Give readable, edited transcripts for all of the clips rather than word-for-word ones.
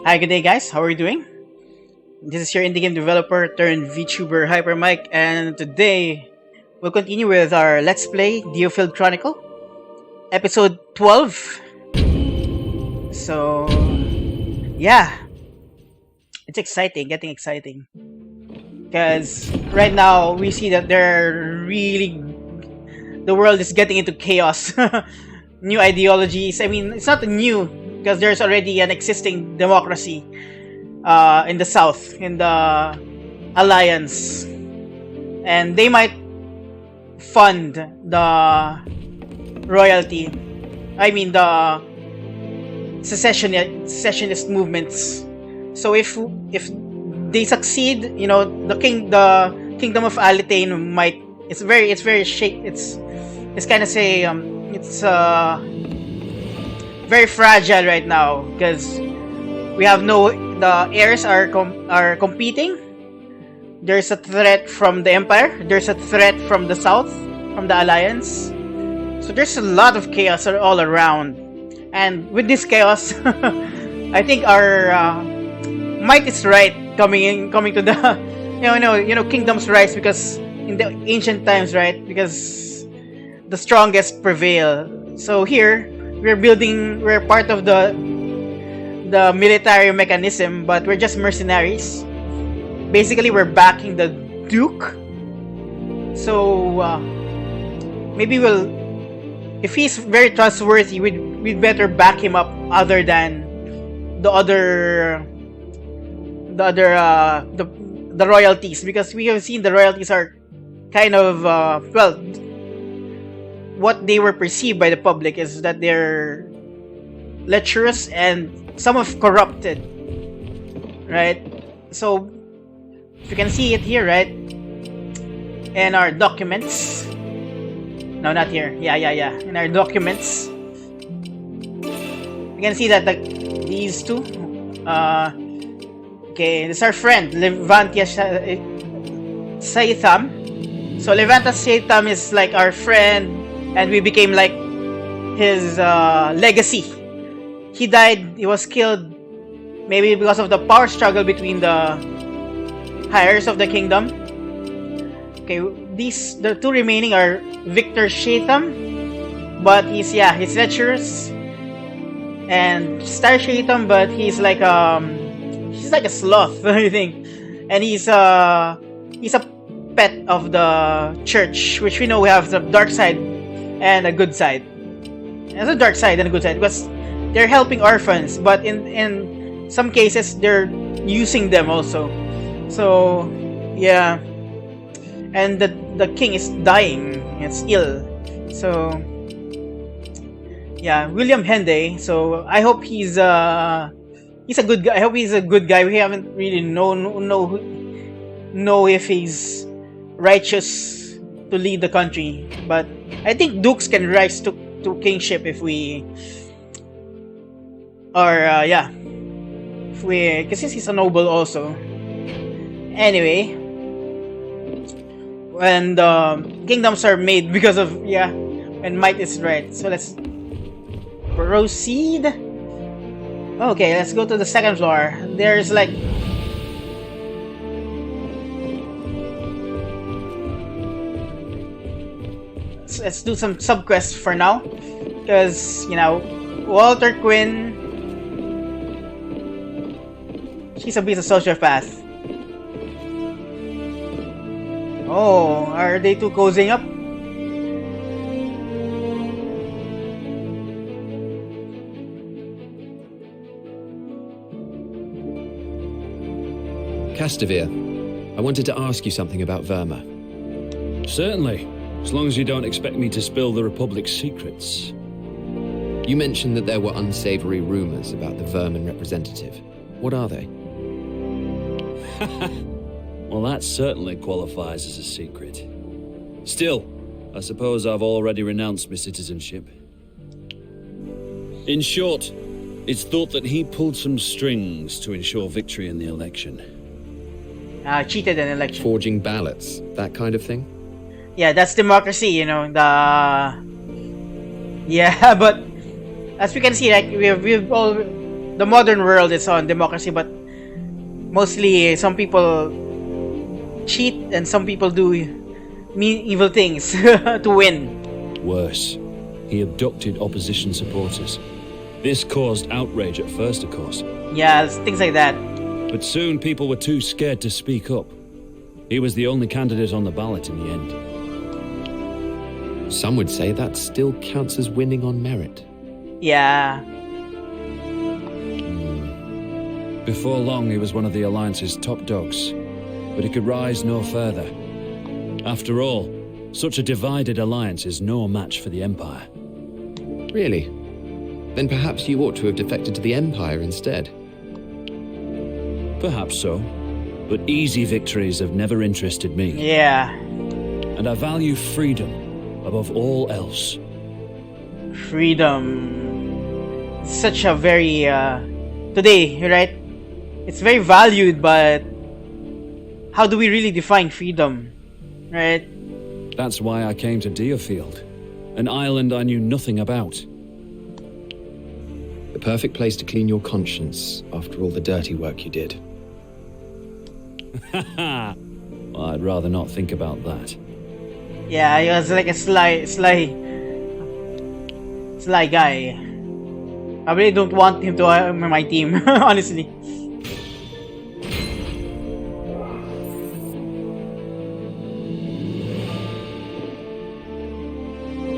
Hi, good day, guys. How are you doing? This is your indie game developer turned VTuber Hypermike, and today we'll continue with our Let's Play Diofield Chronicle, episode 12. So, yeah, it's exciting, getting exciting. Because right now we see that the world is getting into chaos. New ideologies. I mean, it's not new because there's already an existing democracy in the south, in the alliance, and they might fund the royalty. I mean the secessionist movements. So if they succeed, the kingdom of Alitane might. It's very shake. It's kind of say it's very fragile right now because we have the heirs are competing. There's a threat from the empire. There's a threat from the south, from the alliance. So there's a lot of chaos all around, and with this chaos, I think our might is right coming to the kingdoms rise because in the ancient times, right? Because the strongest prevail. So here we're part of the military mechanism, but we're just mercenaries. Basically, we're backing the Duke. So maybe if he's very trustworthy, we'd better back him up, other than the royalties, because we have seen the royalties are kind of what they were perceived by the public is that they're lecherous and some of corrupted, right? So if you can see it here, right, in our documents. No, not here. Yeah. In our documents, you can see that these two. Okay, this is our friend Levantia Saitham. So Levanta Saitham is like our friend, and we became like his legacy. He died. He was killed, maybe because of the power struggle between the heirs of the kingdom. Okay, the two remaining are Victor Shatham, but he's lecherous, and Star Shatham, but he's like a sloth, I think, and he's a pet of the church, which we know we have the dark side and a good side. There's a dark side and a good side because they're helping orphans, but in some cases they're using them also. So yeah, and the king is dying. It's ill. So yeah, William Henday. So I hope he's a good guy. I hope he's a good guy. We haven't really know if he's righteous to lead the country, but I think dukes can rise to kingship if we are because he's a noble also. Anyway, and kingdoms are made because of and might is right. So let's proceed. Okay, let's go to the second floor. There's like let's do some subquests for now, because Walter Quinn, she's a bit of sociopath. Oh, are they two cozying up? Castovir, I wanted to ask you something about Verma. Certainly, as long as you don't expect me to spill the Republic's secrets. You mentioned that there were unsavory rumors about the Vermin representative. What are they? Well, that certainly qualifies as a secret. Still, I suppose I've already renounced my citizenship. In short, it's thought that he pulled some strings to ensure victory in the election. Cheated an election. Forging ballots, that kind of thing? Yeah, that's democracy, but as we can see, like we've all the modern world is on democracy, but mostly some people cheat and some people do mean evil things to win. Worse, he abducted opposition supporters. This caused outrage at first, of course. Yeah, things like that. But soon people were too scared to speak up. He was the only candidate on the ballot in the end. Some would say that still counts as winning on merit. Yeah. Before long, he was one of the Alliance's top dogs, but he could rise no further. After all, such a divided alliance is no match for the Empire. Really? Then perhaps you ought to have defected to the Empire instead. Perhaps so, but easy victories have never interested me. Yeah. And I value freedom above all else. Freedom. Such a very today, right? It's very valued, but how do we really define freedom? Right? That's why I came to Diofield, an island I knew nothing about. The perfect place to clean your conscience after all the dirty work you did. Well, I'd rather not think about that. Yeah, he was like a sly guy. I really don't want him to my team, honestly.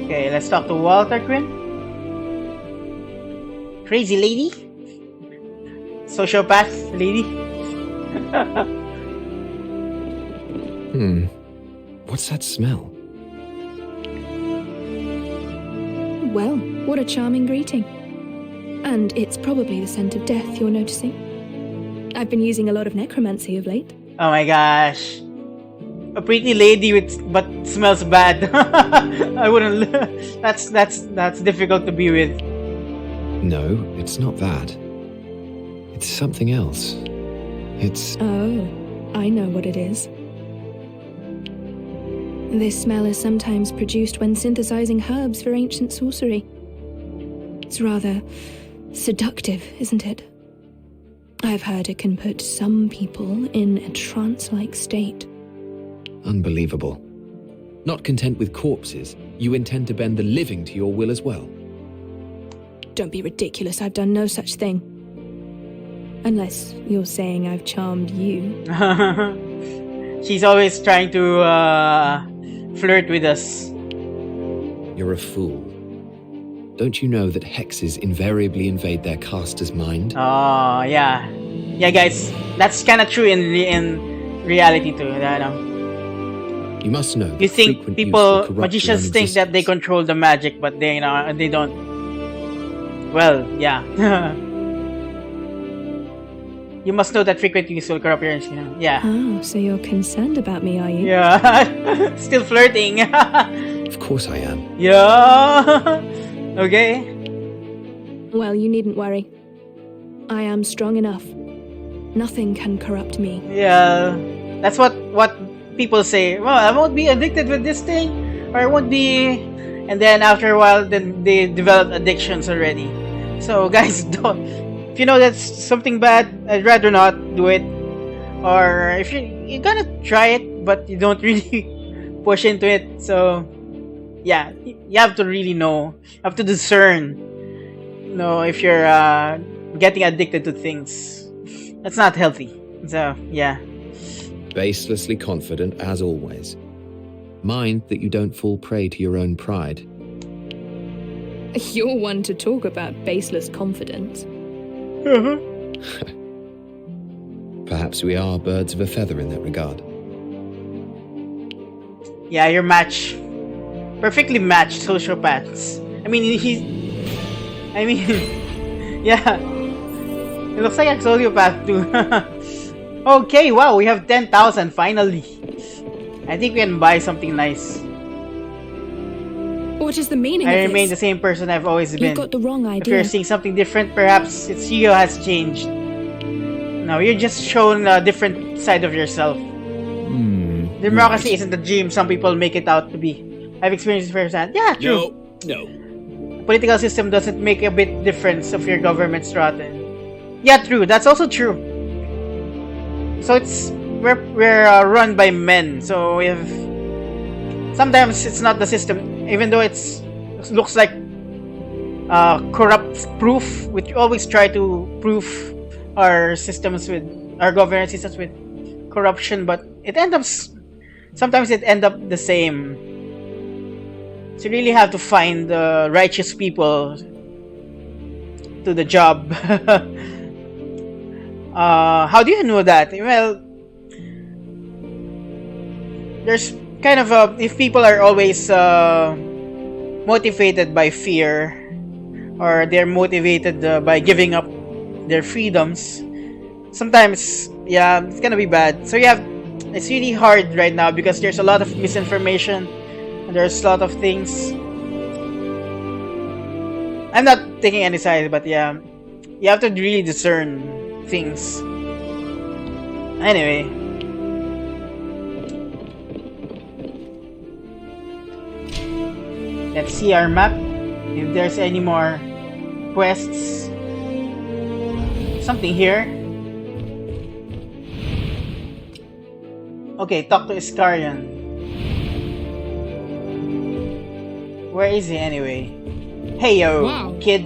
Okay, let's talk to Walter Quinn. Crazy lady? Sociopath lady? What's that smell? Well, what a charming greeting. And it's probably the scent of death you're noticing. I've been using a lot of necromancy of late. Oh my gosh. A pretty lady but smells bad. I wouldn't. That's difficult to be with. No, it's not that. It's something else. It's... Oh, I know what it is. This smell is sometimes produced when synthesizing herbs for ancient sorcery. It's rather seductive, isn't it? I've heard it can put some people in a trance-like state. Unbelievable. Not content with corpses, you intend to bend the living to your will as well. Don't be ridiculous, I've done no such thing. Unless you're saying I've charmed you. She's always trying to flirt with us. You're a fool. Don't you know that hexes invariably invade their caster's mind? Oh, yeah. Yeah, guys. That's kind of true in reality too. I know. You must know. You think magicians think that they control the magic, but they don't. Well, yeah. You must know that frequent use will corrupt your instinct. Yeah. Oh, so you're concerned about me, are you? Yeah. Still flirting. Of course I am. Yeah. Okay. Well, you needn't worry. I am strong enough. Nothing can corrupt me. Yeah. That's what people say. Well, I won't be addicted with this thing, or I won't be. And then after a while, then they develop addictions already. So guys, don't. If you know that's something bad, I'd rather not do it. Or if you're gonna try it, but you don't really push into it. So yeah, you have to really know. You have to discern. Know if you're getting addicted to things. That's not healthy. So yeah. Baselessly confident as always. Mind that you don't fall prey to your own pride. You're one to talk about baseless confidence. Perhaps we are birds of a feather in that regard. Yeah, you're matched. Perfectly matched sociopaths. Yeah. It looks like a sociopath too. Okay, wow, we have 10,000 finally. I think we can buy something nice. What is the meaning I of remain the this? same person I've always been. You've got the wrong If idea. you're seeing something different, perhaps it's you has changed. No, you're just showing a different side of yourself. Democracy isn't the dream some people make it out to be. I've experienced it firsthand. Yeah, true. No. The political system doesn't make a bit difference if your government's rotten. Yeah, true. That's also true. So we're run by men. So we have sometimes it's not the system, even though it looks like corrupt proof. We always try to proof our systems with our governance systems with corruption, but sometimes it ends up the same. So you really have to find the righteous people to the job. How do you know that? Well, there's kind of if people are always motivated by fear, or they're motivated by giving up their freedoms, sometimes, yeah, it's gonna be bad. So it's really hard right now because there's a lot of misinformation and there's a lot of things. I'm not taking any side, but yeah, you have to really discern things. Anyway, let's see our map if there's any more quests. Something here. Okay, talk to Iskarion. Where is he anyway? Hey yo, Wow. kid.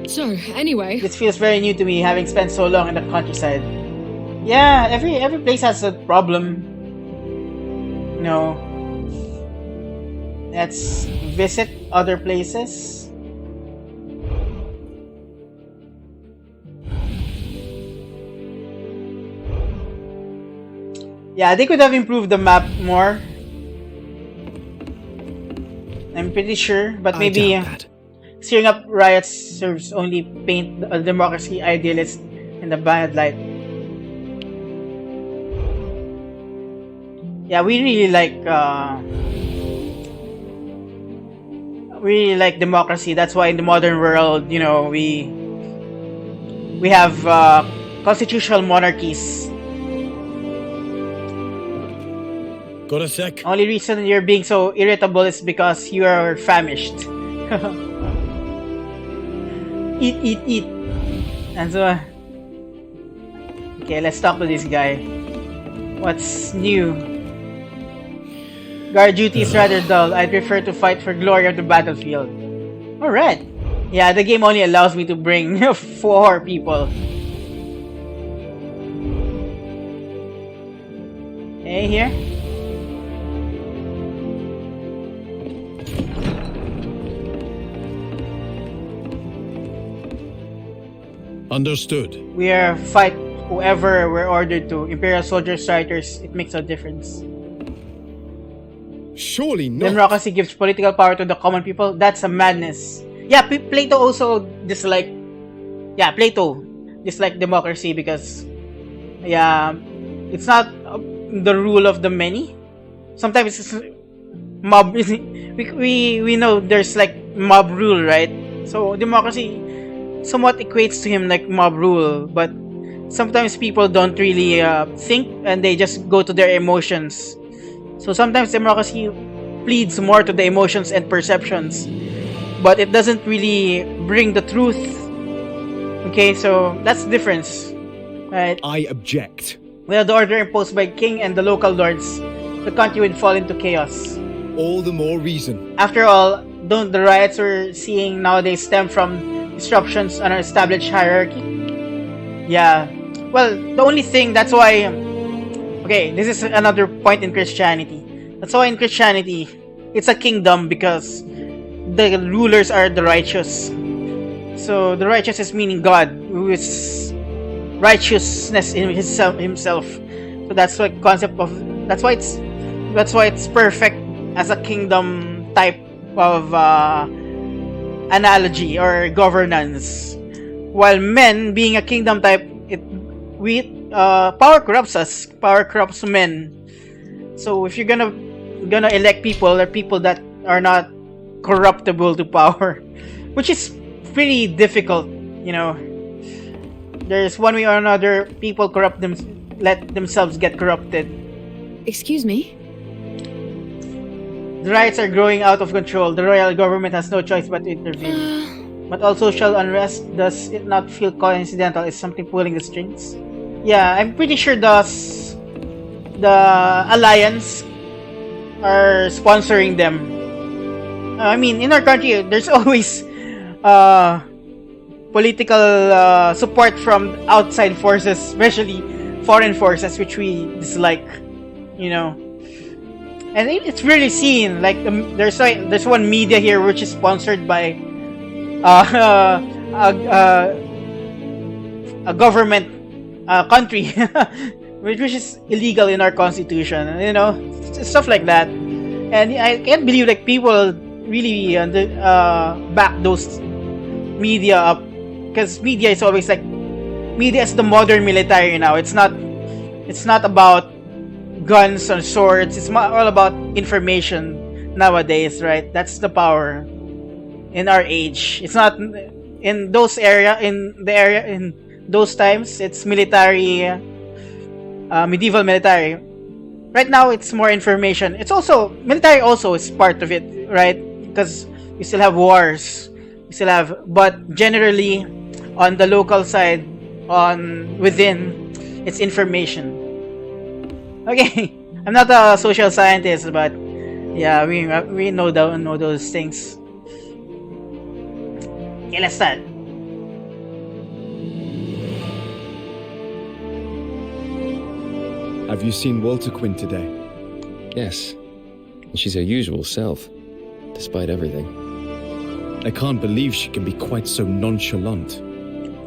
So, anyway, This feels very new to me, having spent so long in the countryside. Yeah, every place has a problem. No. Let's visit other places. Yeah, they could have improved the map more. I'm pretty sure, but maybe I doubt that. stirring up riots serves only paint a democracy idealist in the bad light. Yeah, we really like democracy. That's why in the modern world, you know, we have constitutional monarchies. Got a sec? Only reason you're being so irritable is because you are famished. Eat. And so, okay, let's talk to this guy. What's new? Guard duty is rather dull. I'd prefer to fight for glory of the battlefield. Alright. Yeah, the game only allows me to bring 4 people. Okay, here. Understood. We are fight whoever we're ordered to. Imperial soldiers, writers, it makes no difference. Surely not. Democracy gives political power to the common people. That's a madness. Yeah, Plato also disliked. Yeah, Plato disliked democracy because, yeah, it's not the rule of the many. Sometimes it's mob. We know there's like mob rule, right? So democracy somewhat equates to him like mob rule, but sometimes people don't really think and they just go to their emotions. So sometimes democracy pleads more to the emotions and perceptions, but it doesn't really bring the truth. Okay, so that's the difference, right? I object. Without the order imposed by king and the local lords, the country would fall into chaos. All the more reason. After all, don't the riots we're seeing nowadays stem from disruptions on our established hierarchy? Yeah. Well, the only thing, that's why... Okay, this is another point in Christianity. That's why in Christianity, it's a kingdom because the rulers are the righteous. So the righteous is meaning God, who is righteousness in himself. So that's why concept of... That's why it's perfect as a kingdom type of analogy or governance. While men being a kingdom type, power corrupts us. Power corrupts men. So if you're gonna elect people that are not corruptible to power, which is pretty difficult, you know. There's one way or another, people let themselves get corrupted. Excuse me? The riots are growing out of control. The royal government has no choice but to intervene. But all social unrest, does it not feel coincidental? Is something pulling the strings? Yeah, I'm pretty sure the Alliance are sponsoring them. I mean, in our country, there's always political support from outside forces, especially foreign forces, which we dislike, you know. And it's really seen. Like there's one media here which is sponsored by a government country, which is illegal in our constitution. You know, stuff like that. And I can't believe like people really back those media up, because media is always like, media is the modern military now. It's not about guns and swords. It's all about information nowadays, right? That's the power in our age. It's not in those in those times. It's military, medieval military. Right now, it's more information. It's also military. Also, is part of it, right? Because you still have wars. You still have, but generally, on the local side, within, it's information. Okay, I'm not a social scientist, but yeah, we know those things. Okay, let's start. Have you seen Walter Quinn today? Yes. She's her usual self, despite everything. I can't believe she can be quite so nonchalant.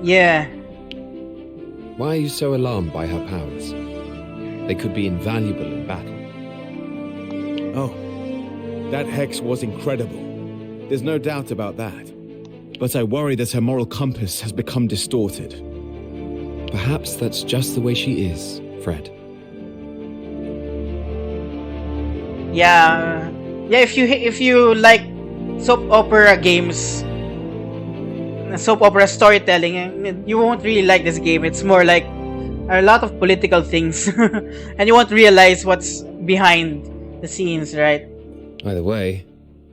Yeah. Why are you so alarmed by her powers? They could be invaluable in battle. Oh, that hex was incredible. There's no doubt about that. But I worry that her moral compass has become distorted. Perhaps that's just the way she is, Fred. Yeah. If you like soap opera games, soap opera storytelling, you won't really like this game. It's more like a lot of political things, and you won't realize what's behind the scenes, right? Either way,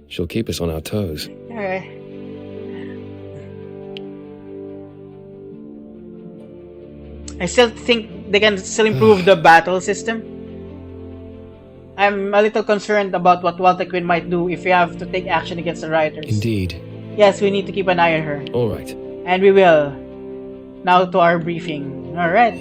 she'll keep us on our toes. Okay. I still think they can still improve the battle system. I'm a little concerned about what Walter Quinn might do if we have to take action against the rioters. Indeed. Yes, we need to keep an eye on her. All right. And we will. Now to our briefing. Alright.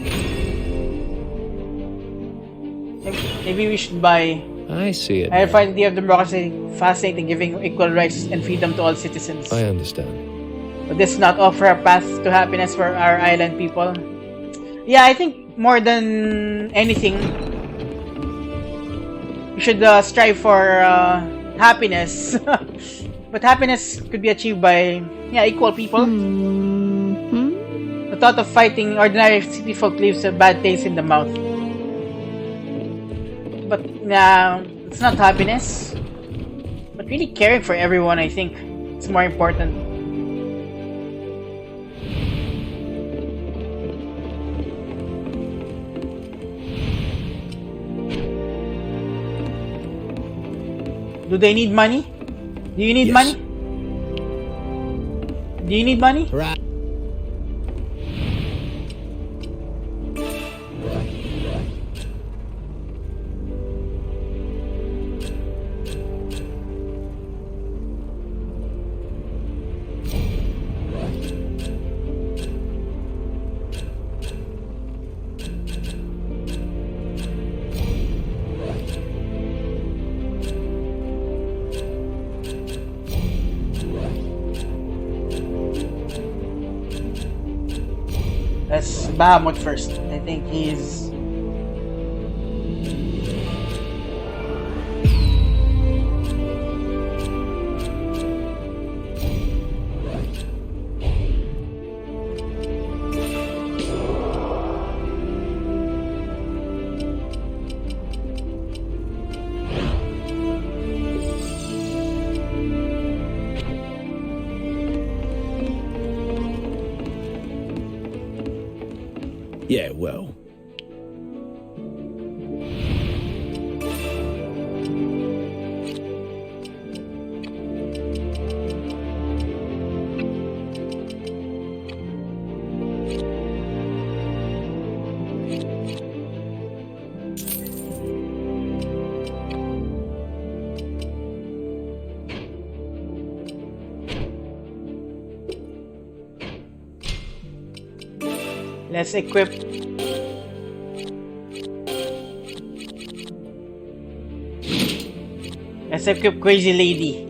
Maybe we should buy... I see it. I now. find the idea of democracy fascinating, giving equal rights and freedom to all citizens. I understand. But this not offer a path to happiness for our island people. Yeah, I think more than anything, we should strive for happiness. But happiness could be achieved by equal people. The thought of fighting ordinary city folk leaves a bad taste in the mouth. But it's not happiness. But really caring for everyone, I think, it's more important. Do they need money? Do you need money? Do you need money? Right. Let's Bahamut first. I think he's... Yeah, well. Let's equip. Let's equip Crazy Lady.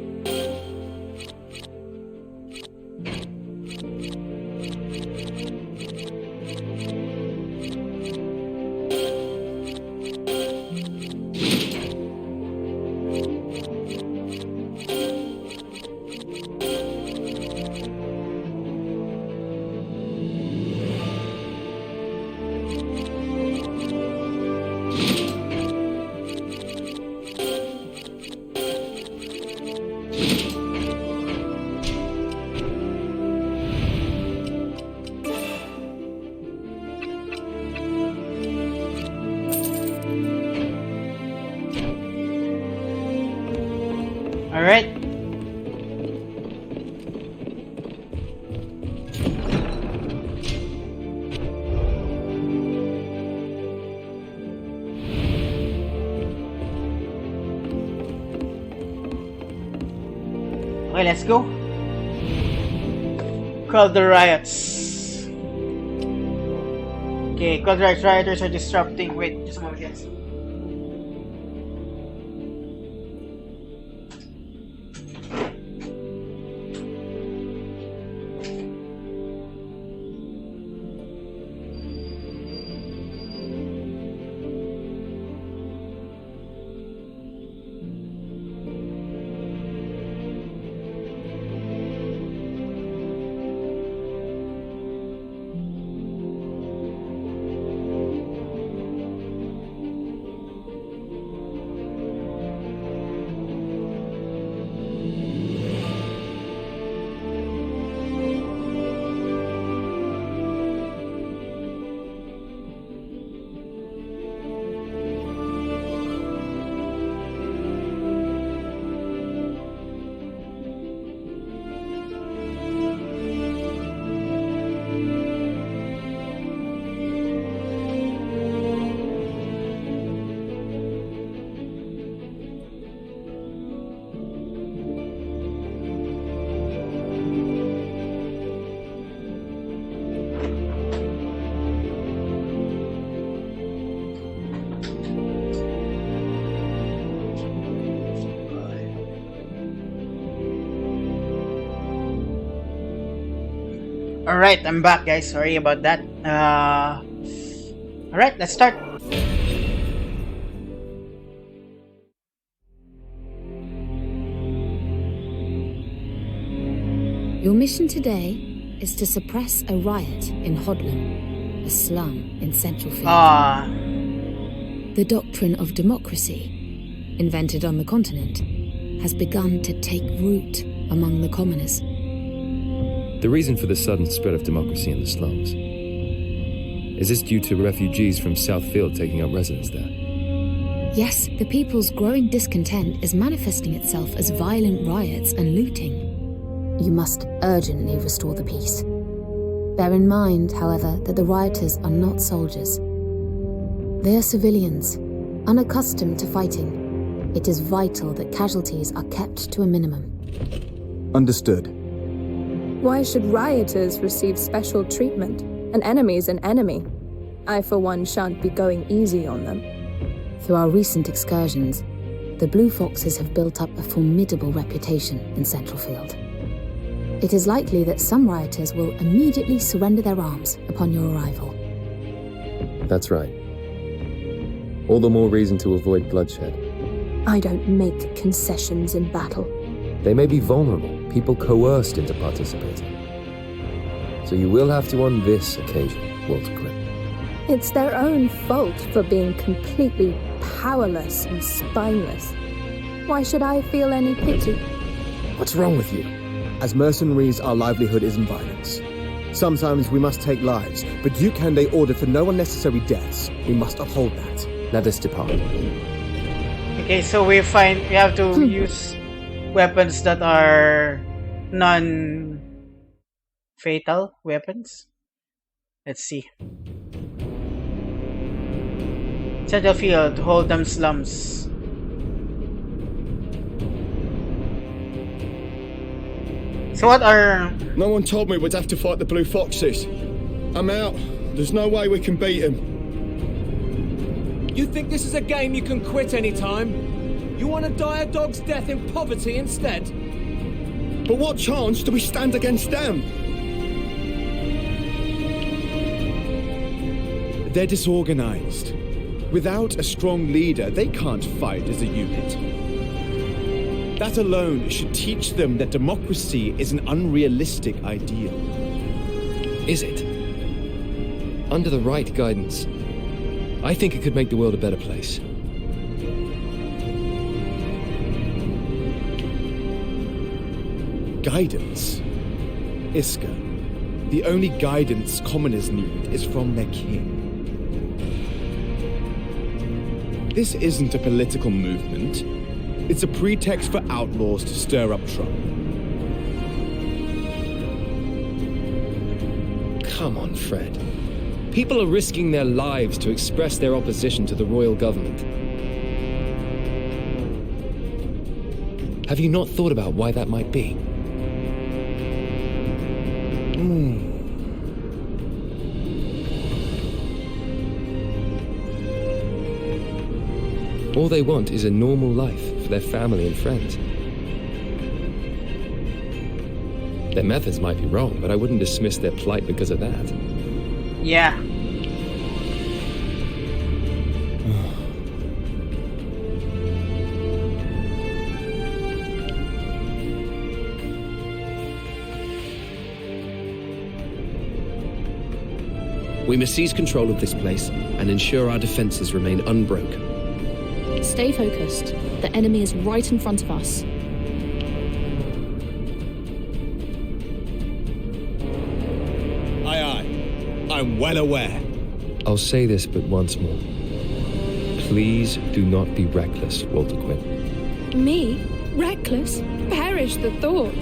Alright. Okay, let's go. Call the riots. Okay, call the riots. Rioters are disrupting. Wait, just a moment, guys. Alright, I'm back, guys. Sorry about that. Alright, let's start. Your mission today is to suppress a riot in Hodlam, a slum in Central Field. The doctrine of democracy, invented on the continent, has begun to take root among the commoners. The reason for the sudden spread of democracy in the slums, is this due to refugees from South Field taking up residence there? Yes, the people's growing discontent is manifesting itself as violent riots and looting. You must urgently restore the peace. Bear in mind, however, that the rioters are not soldiers. They are civilians, unaccustomed to fighting. It is vital that casualties are kept to a minimum. Understood. Why should rioters receive special treatment? An enemy's an enemy. I, for one, shan't be going easy on them. Through our recent excursions, the Blue Foxes have built up a formidable reputation in Central Field. It is likely that some rioters will immediately surrender their arms upon your arrival. That's right. All the more reason to avoid bloodshed. I don't make concessions in battle. They may be vulnerable, people coerced into participating. So you will have to on this occasion, Walter Cripp. It's their own fault for being completely powerless and spineless. Why should I feel any pity? What's wrong with you? As mercenaries, our livelihood is in violence. Sometimes we must take lives, but Duke Hande ordered for no unnecessary deaths. We must uphold that. Let us depart. Okay, so we have to use weapons that are non-fatal weapons. Let's see. Central Field, Hold'em slums. So what are... No one told me we'd have to fight the Blue Foxes. I'm out. There's no way we can beat him. You think this is a game you can quit anytime? You want to die a dog's death in poverty instead? But what chance do we stand against them? They're disorganized. Without a strong leader, they can't fight as a unit. That alone should teach them that democracy is an unrealistic ideal. Is it? Under the right guidance, I think it could make the world a better place. Guidance? Iska, the only guidance commoners need is from their king. This isn't a political movement. It's a pretext for outlaws to stir up trouble. Come on, Fred. People are risking their lives to express their opposition to the royal government. Have you not thought about why that might be? All they want is a normal life for their family and friends. Their methods might be wrong, but I wouldn't dismiss their plight because of that. Yeah. We must seize control of this place and ensure our defenses remain unbroken. Stay focused. The enemy is right in front of us. Aye, aye. I'm well aware. I'll say this but once more. Please do not be reckless, Walter Quinn. Me? Reckless? Perish the thought.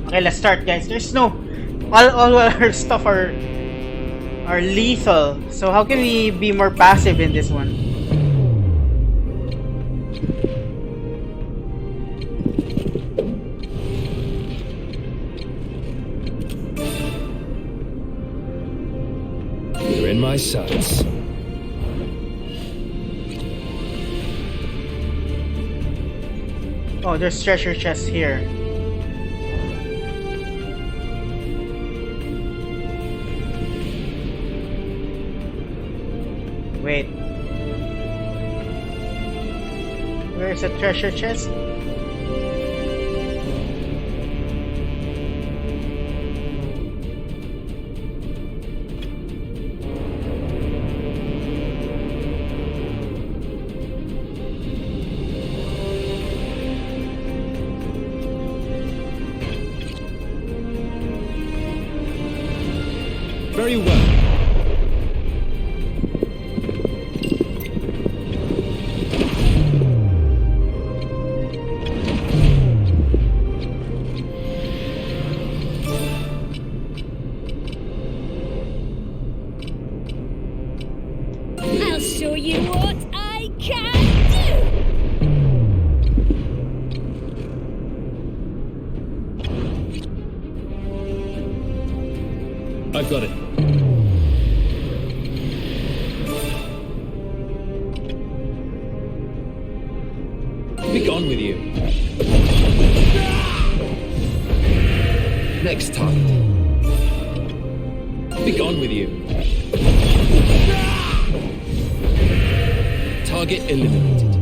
Okay, let's start, guys. There's no... All our stuff are lethal. So how can we be more passive in this one? You're in my sights. Oh, there's treasure chests here. Wait. Where's the treasure chest? Very well. I've got it. Be gone with you. Next target. Be gone with you. Target eliminated.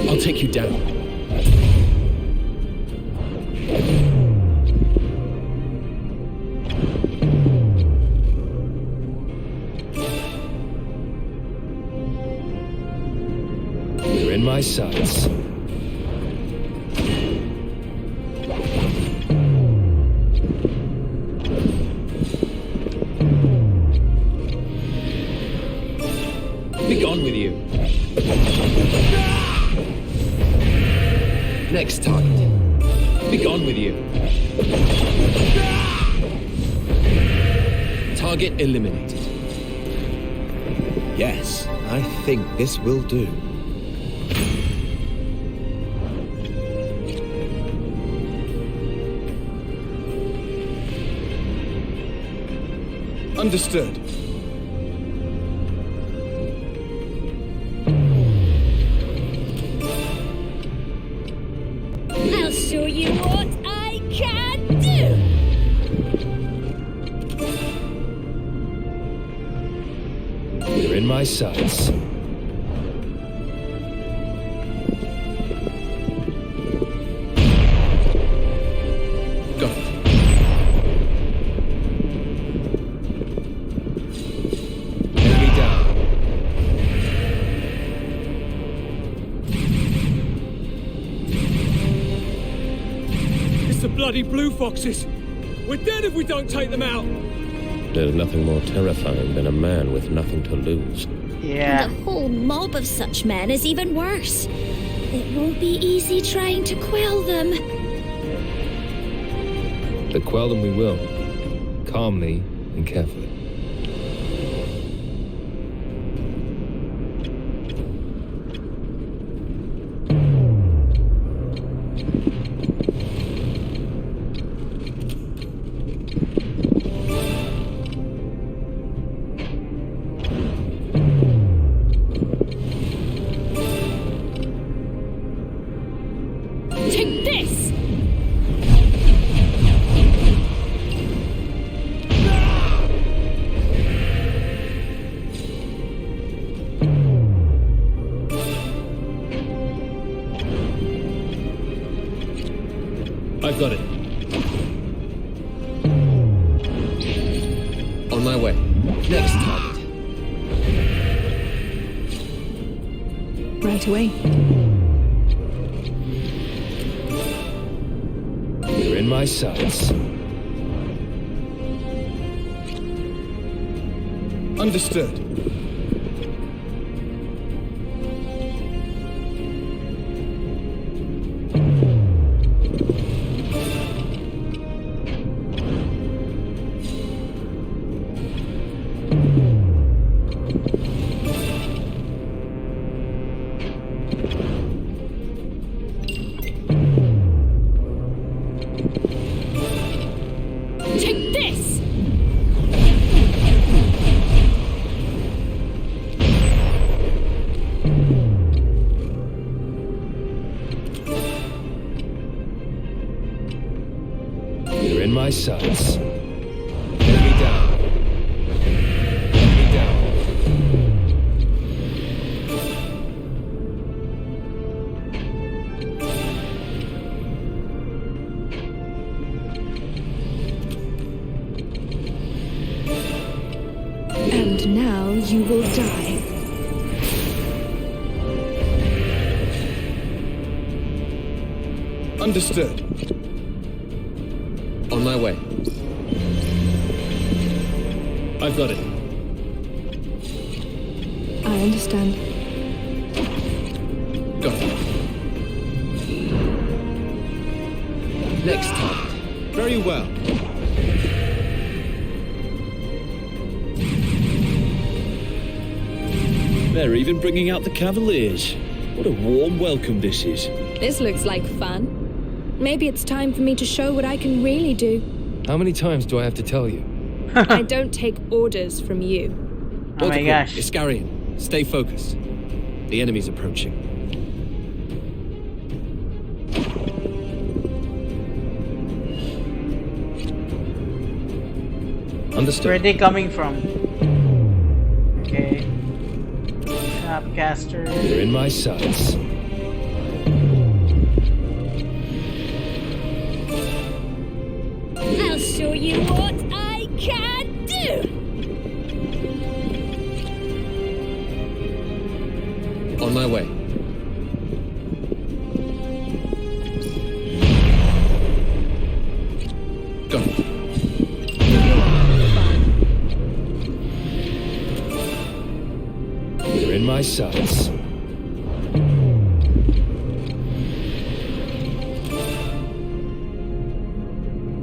I'll take you down. You're in my sights. Be gone with you. Next target. Be gone with you. Target eliminated. Yes, I think this will do. Understood. I'll show you what I can do! You're in my sights. Got it. Enemy down. It's the bloody blue foxes! We're dead if we don't take them out! There's nothing more terrifying than a man with nothing to lose. Yeah. And a whole mob of such men is even worse. It won't be easy trying to quell them. But quell them we will, calmly and carefully. Take this! I've got it. On my way. Next target. Right away. You're in my sights. Understood. Take this! You're in my sights. Enemy down. Enemy down. And now you will die. Understood. On my way. I've got it. I understand. Got it. Next target. Very well. They're even bringing out the Cavaliers. What a warm welcome this is. This looks like fun. Maybe it's time for me to show what I can really do. How many times do I have to tell you? I don't take orders from you. Oh my gosh. Iscarian, stay focused. The enemy's approaching. Understood. Where are they coming from? Okay. Snapcaster. You're in my sights. I'll show you what I can do. On my way. Go. You're in my sights.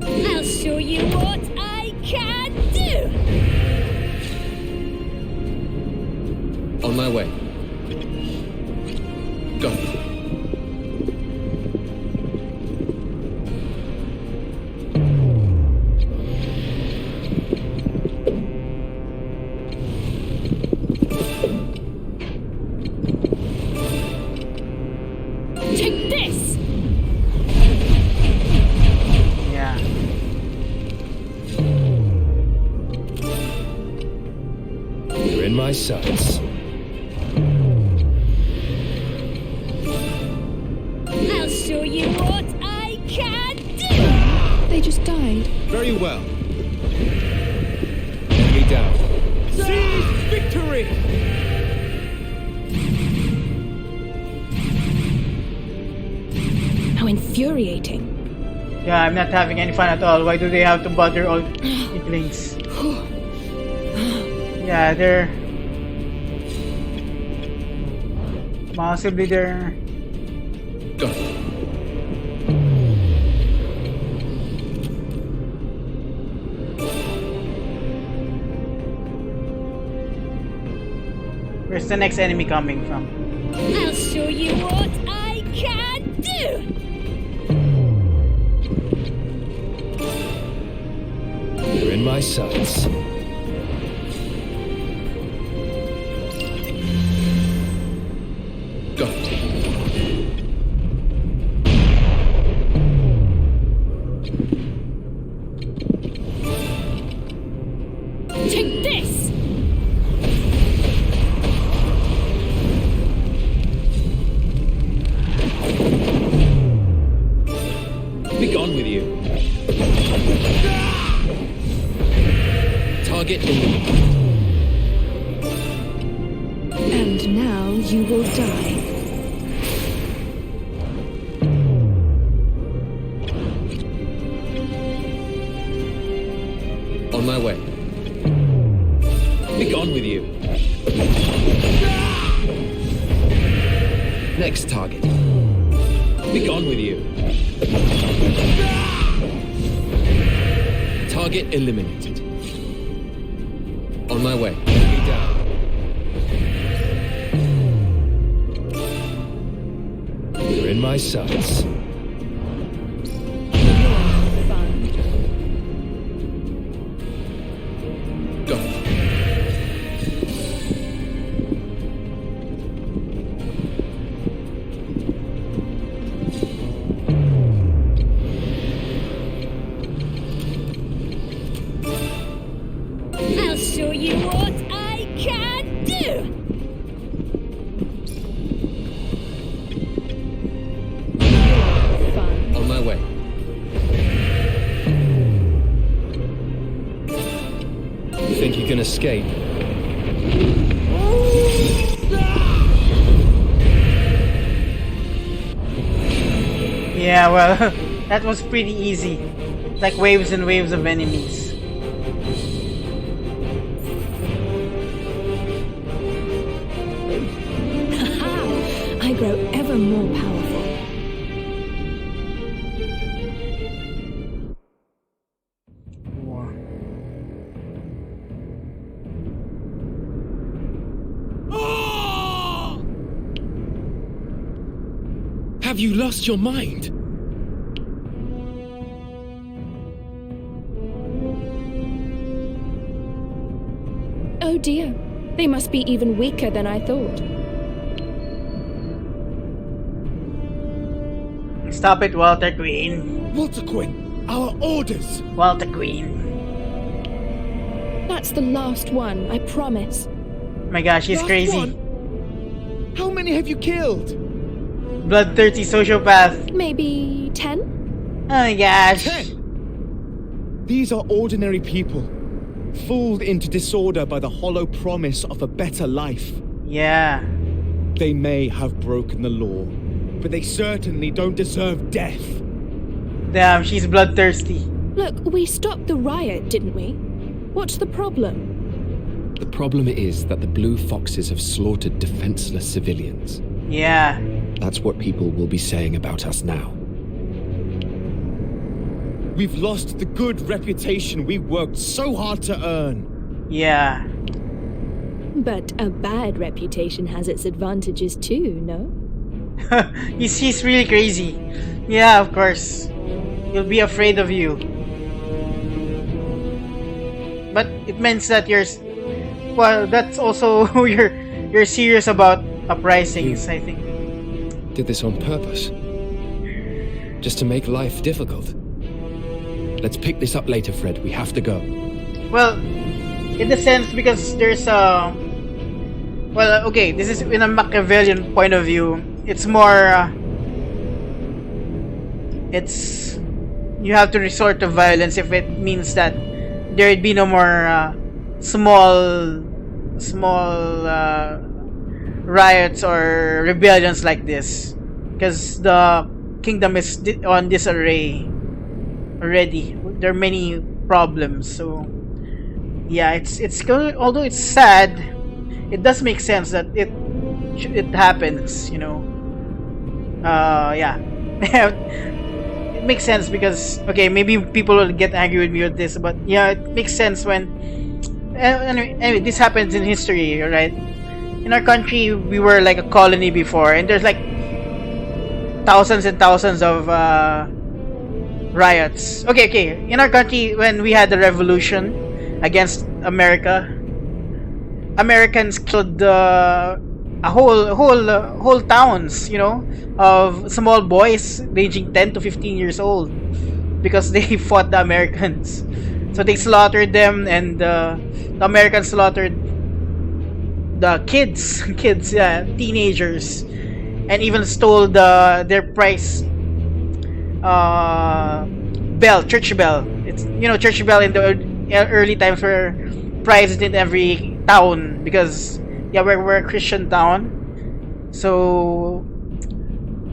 I'll show you what I can do. On my way. Go. Take this. Yeah. You're in my sights. I'll show you what I can do. They just died. Very well. Enemy down. Seize victory! How infuriating. Yeah, I'm not having any fun at all. Why do they have to bother all weaklings? Yeah, they're... Possibly they're... Go. Where's the next enemy coming from? I'll show you what I can do. You're in my sights. Go. Take this. Be gone with you. Target eliminated. And now you will die. On my way. Be gone with you. Next target. Be gone with you. Target eliminated. On my way. Enemy down. You're in my sights. Go. I'll show you what I can do. On my way. You think you can escape? Yeah, well, that was pretty easy. Like waves and waves of enemies. I grow ever more powerful. Have you lost your mind? Oh dear, they must be even weaker than I thought. Stop it, Walter Queen. Walter Quinn, our orders! Walter Queen. That's the last one, I promise. My gosh, he's Last crazy. one? How many have you killed? Bloodthirsty sociopath. Maybe 10? Oh my gosh. 10! These are ordinary people, fooled into disorder by the hollow promise of a better life. Yeah. They may have broken the law, but they certainly don't deserve death. Damn, she's bloodthirsty. Look, we stopped the riot, didn't we? What's the problem? The problem is that the Blue Foxes have slaughtered defenseless civilians. Yeah. That's what people will be saying about us now. We've lost the good reputation we worked so hard to earn. Yeah. But a bad reputation has its advantages too, no? he's really crazy. Yeah, of course. He'll be afraid of you. But it means that well, that's also you're serious about uprisings, I think. Did this on purpose? Just to make life difficult? Let's pick this up later, Fred. We have to go. Well, in the sense, because there's well, okay, this is in a Machiavellian point of view. It's more it's you have to resort to violence if it means that there'd be no more small riots or rebellions like this, because the kingdom is on disarray already. There are many problems, so yeah, it's good. Although it's sad, it does make sense that it happens, you know. Yeah. It makes sense because, okay, maybe people will get angry with me with this, but yeah, it makes sense when anyway, this happens in history, right? In our country, we were like a colony before, and there's like thousands and thousands of riots. Okay. In our country, when we had the revolution against America, Americans killed whole towns, you know, of small boys ranging 10 to 15 years old, because they fought the Americans. So they slaughtered them, and the Americans slaughtered the kids, yeah, teenagers, and even stole their prize bell, church bell. It's, you know, church bell in the early times were prized in every town because, yeah, we're a Christian town, so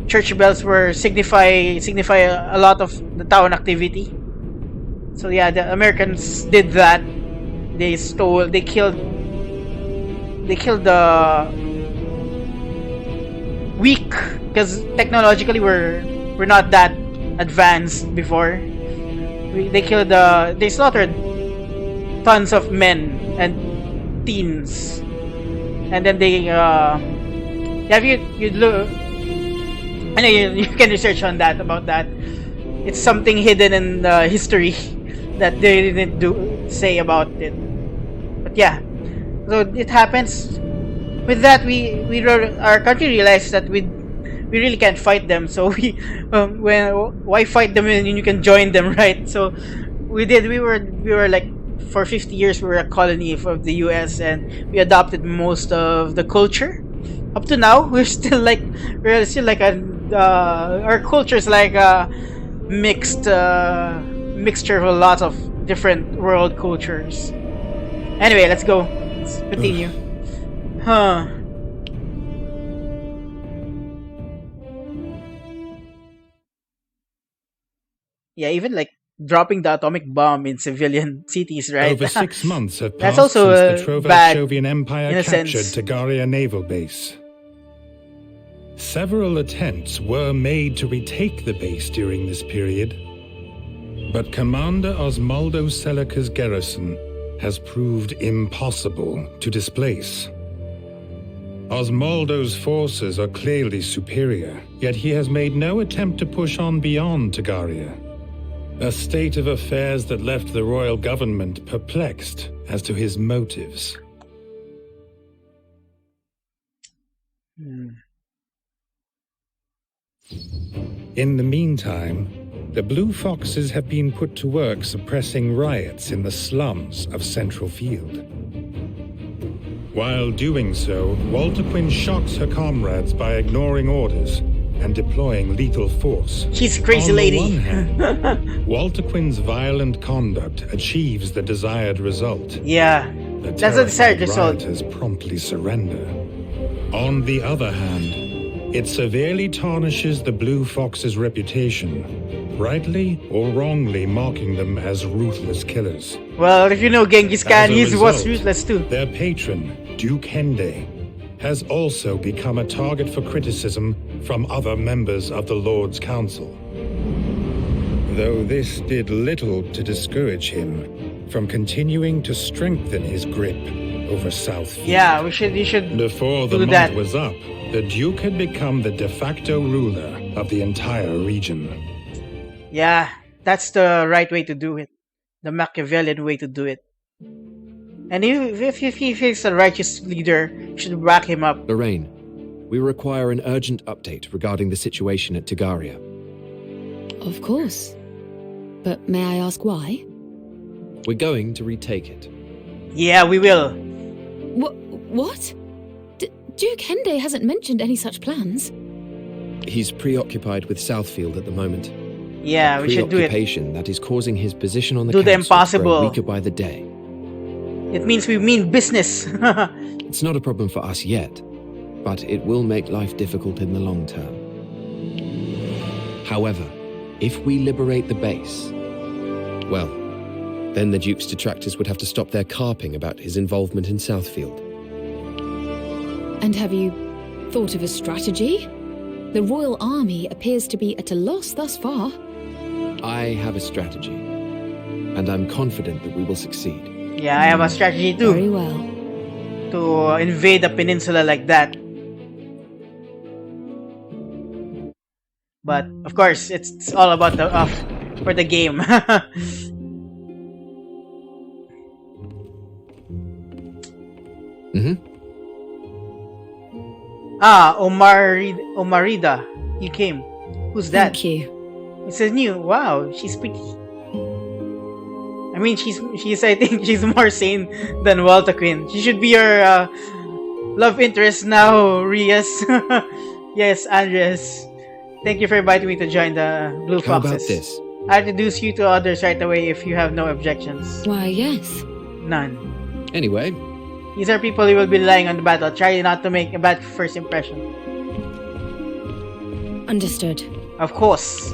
church bells were signify a lot of the town activity. So yeah, the Americans did that. They killed the weak, because technologically we're not that advanced before. They slaughtered tons of men and teens, and then they you look. I know you can research on that, about that. It's something hidden in the history that they didn't say about it. But yeah, so it happens. With that, our country realized that we really can't fight them. So why fight them when you can join them, right? So we did. We were like, for 50 years we were a colony of the US, and we adopted most of the culture. Up to now, we're still like our culture is like a mixture of a lot of different world cultures. Anyway, let's go. Let's continue. Yeah, even like dropping the atomic bomb in civilian cities, right? Over 6 months have That's passed also since the bad Trovachovian Empire in a captured sense. Tagaria Naval Base. Several attempts were made to retake the base during this period, but Commander Osmaldo Selika's garrison has proved impossible to displace. Osmaldo's forces are clearly superior, yet he has made no attempt to push on beyond Tagaria. A state of affairs that left the royal government perplexed as to his motives. In the meantime, the Blue Foxes have been put to work suppressing riots in the slums of Central Field. While doing so, Walter Quinn shocks her comrades by ignoring orders and deploying lethal force. She's a crazy lady. On the one hand, Walter Quinn's violent conduct achieves the desired result. Yeah, The that's the desired result. rioters promptly surrender. On the other hand, it severely tarnishes the Blue Fox's reputation, rightly or wrongly mocking them as ruthless killers. Well, if you know Genghis Khan, As a he was result, ruthless too. Their patron, Duke Hende, has also become a target for criticism from other members of the Lord's Council. Though this did little to discourage him from continuing to strengthen his grip over Southfield. Yeah, you should Before the do month that. was up, the Duke had become the de facto ruler of the entire region. Yeah, that's the right way to do it. The Machiavellian way to do it. And if he is a righteous leader, you should back him up. Lorraine, we require an urgent update regarding the situation at Tagaria. Of course. But may I ask why? We're going to retake it. Yeah, we will. What? Duke Hende hasn't mentioned any such plans. He's preoccupied with Southfield at the moment. Yeah, we should do it. Preoccupation that is causing his position on the Do the council to grow impossible. weaker by the day. It means we mean business. It's not a problem for us yet, but it will make life difficult in the long term. However, if we liberate the base, well, then the Duke's detractors would have to stop their carping about his involvement in Southfield. And have you thought of a strategy? The Royal Army appears to be at a loss thus far. I have a strategy, and I'm confident that we will succeed. Yeah, I have a strategy too. Very well. To invade a peninsula like that. But of course, it's all about the for the game. Omarida, you came. Who's that? Thank you. It says new. Wow, she's pretty. I mean, she's. I think she's more sane than Walter Quinn. She should be your love interest now, Rias. Yes, Andres. Thank you for inviting me to join the Blue Foxes. How about this? I'll introduce you to others right away if you have no objections. Why, yes. None. Anyway, These are people who will be relying on the battle. Try not to make a bad first impression. Understood. Of course.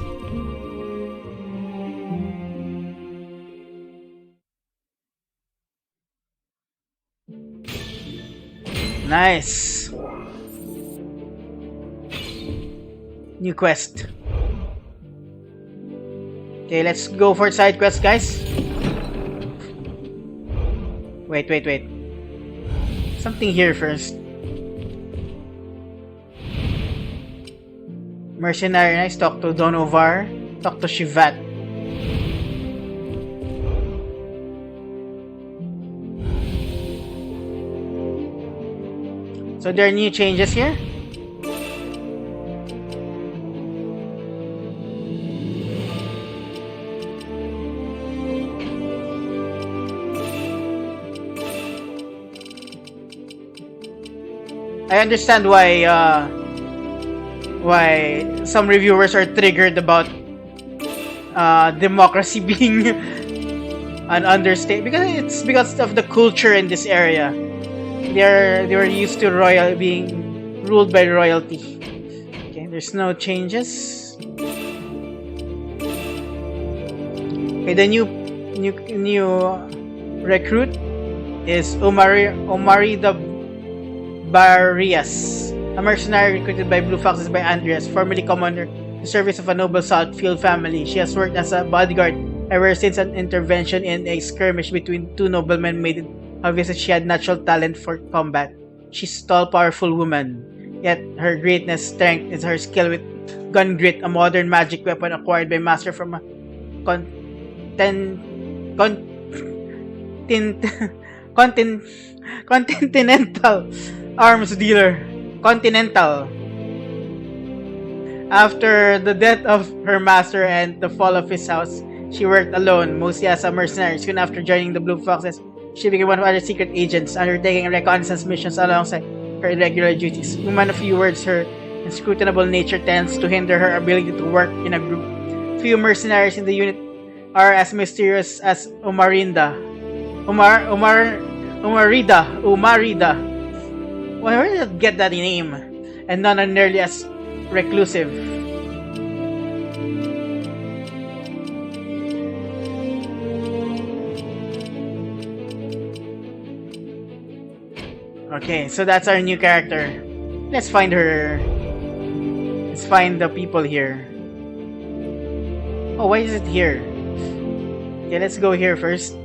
Nice. New quest. Okay, let's go for side quest, guys. Wait. Something here first. Mercenary, nice. Talk to Donovar. Talk to Shivat. So there are new changes here. I understand why some reviewers are triggered about democracy being an understatement, because it's because of the culture in this area. They were used to being ruled by royalty. Okay, there's no changes. Okay, the new recruit is Omarida Barrias, a mercenary recruited by Blue Foxes by Andreas, formerly commander in service of a noble Southfield family. She has worked as a bodyguard ever since an intervention in a skirmish between two noblemen made it obvious that she had natural talent for combat. She's a tall, powerful woman. Yet her greatness strength is her skill with gun grit, a modern magic weapon acquired by master from a continental arms dealer. Continental. After the death of her master and the fall of his house, she worked alone, mostly as a mercenary. Soon after joining the Blue Foxes, she became one of other secret agents, undertaking reconnaissance missions alongside her irregular duties. Woman of few words, her inscrutable nature tends to hinder her ability to work in a group. Few mercenaries in the unit are as mysterious as Umarida. Where did I get that name? And none are nearly as reclusive. Okay, so that's our new character. Let's find her. Let's find the people here. Oh, why is it here? Okay, let's go here first.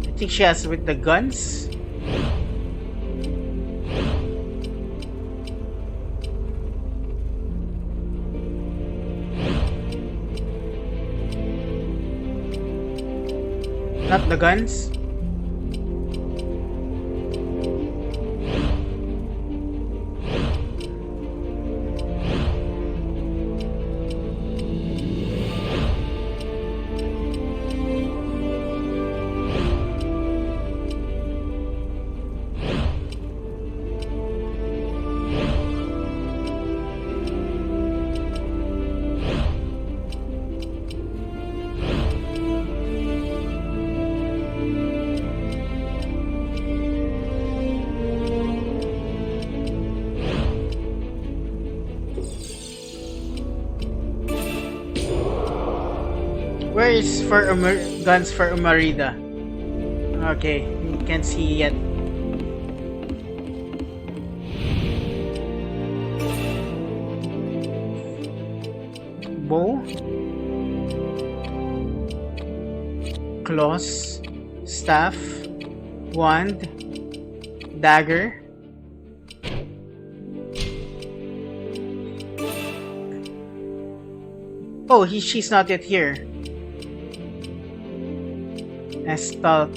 I think she has with the guns. Not the guns. Where is for guns for Umarida? Okay, you can't see yet. Bow, claws, staff, wand, dagger. Oh, she's not yet here. Estelle.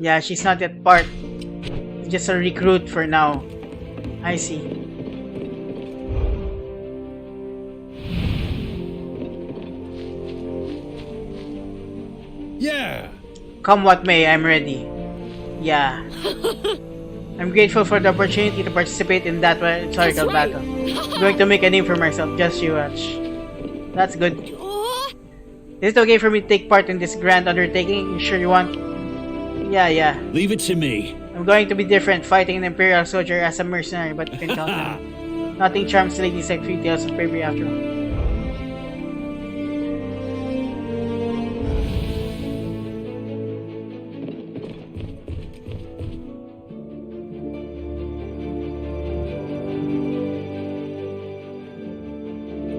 Yeah, she's not yet part. Just a recruit for now. I see. Yeah! Come what may, I'm ready. Yeah. I'm grateful for the opportunity to participate in that historical battle. I'm going to make a name for myself, just you watch. That's good. Is it okay for me to take part in this grand undertaking? You sure you want? Yeah. Leave it to me. I'm going to be different, fighting an Imperial soldier as a mercenary, but you can count on me. Nothing charms ladies like three tales of bravery after all.